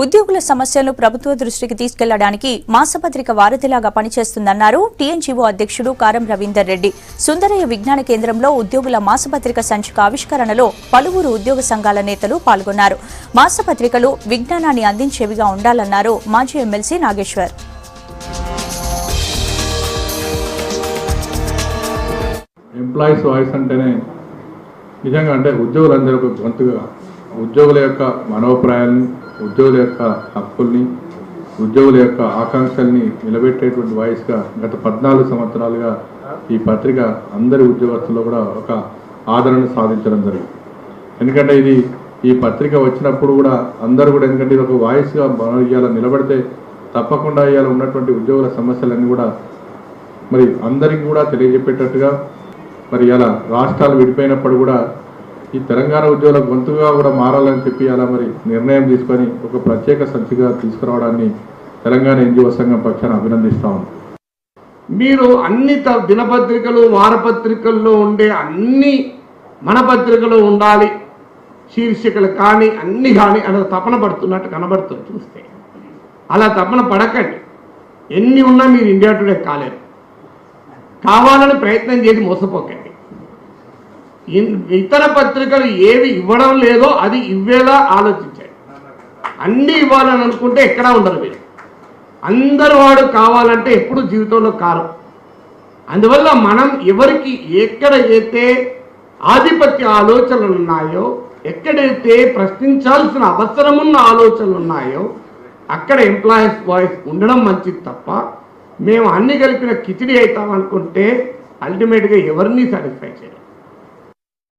ఉద్యోగుల సమస్యలను ప్రభుత్వ దృష్టికి తీసుకెళ్లడానికి మాసపత్రిక వారధిలాగా పనిచేస్తుందన్నారు టీఎన్జీఓ అధ్యక్షుడు కారం రవీందర్ రెడ్డి. సుందరయ్య విజ్ఞాన కేంద్రంలో ఉద్యోగుల మాసపత్రిక సంచిక ఆవిష్కరణలో పలువురు ఉద్యోగ సంఘాల నేతలు పాల్గొన్నారు. మాసపత్రికలు విజ్ఞానాన్ని అందించేవిగా ఉండాలన్నారు మాజీ ఎమ్మెల్సీ నాగేశ్వర్. ఎంప్లాయీస్ వాయిస్ అంటేనే నిజంగా అంటే ఉద్యోగులందరూ ఒక గొంతుగా ఉద్యోగుల యొక్క మనోభిప్రాయాల్ని, ఉద్యోగుల యొక్క హక్కుల్ని, ఉద్యోగుల యొక్క ఆకాంక్షల్ని నిలబెట్టేటువంటి వాయిస్గా గత 14 సంవత్సరాలుగా ఈ పత్రిక అందరి ఉద్యోగస్తుల్లో కూడా ఒక ఆదరణ సాధించడం జరిగింది. ఎందుకంటే ఈ పత్రిక వచ్చినప్పుడు కూడా అందరూ కూడా ఎందుకంటే ఇది ఒక వాయిస్గా ఇవాళ నిలబడితే తప్పకుండా ఇవాళ ఉన్నటువంటి ఉద్యోగుల సమస్యలన్నీ కూడా మరి అందరికీ కూడా తెలియజెప్పేటట్టుగా మరి ఇలా రాష్ట్రాలు విడిపోయినప్పుడు కూడా ఈ తెలంగాణ ఉద్యోగుల గొంతుగా కూడా మారాలని చెప్పి అలా మరి నిర్ణయం తీసుకొని ఒక ప్రత్యేక సంచిగా తీసుకురావడాన్ని తెలంగాణ ఎన్జిఓ సంఘం పక్షాన అభినందిస్తా ఉన్నాం. మీరు అన్ని దినపత్రికలు వారపత్రికల్లో ఉండే అన్ని మన పత్రికలో ఉండాలి శీర్షికలు కానీ అన్ని కానీ అలా తపన పడుతున్నట్టు కనబడుతుంది. చూస్తే అలా తపన పడకండి. ఎన్ని ఉన్నా మీరు ఇండియా టుడే కాలేరు. కావాలని ప్రయత్నం చేసి మోసపోకండి. ఇతర పత్రికలు ఏవి ఇవ్వడం లేదో అది ఇవ్వేలా ఆలోచించండి. అన్నీ ఇవ్వాలని అనుకుంటే ఎక్కడా ఉండరు. మీరు అందరు వాడు కావాలంటే ఎప్పుడు జీవితంలో కారు. అందువల్ల మనం ఎవరికి ఎక్కడైతే ఆధిపత్య ఆలోచనలు ఉన్నాయో, ఎక్కడైతే ప్రశ్నించాల్సిన అవసరమున్న ఆలోచనలు ఉన్నాయో అక్కడ ఎంప్లాయీస్ వాయిస్ ఉండడం మంచిది తప్ప మేము అన్ని కలిపిన కిచిడి అవుతామనుకుంటే అల్టిమేట్గా ఎవరిని సాటిస్ఫై చేయాలి.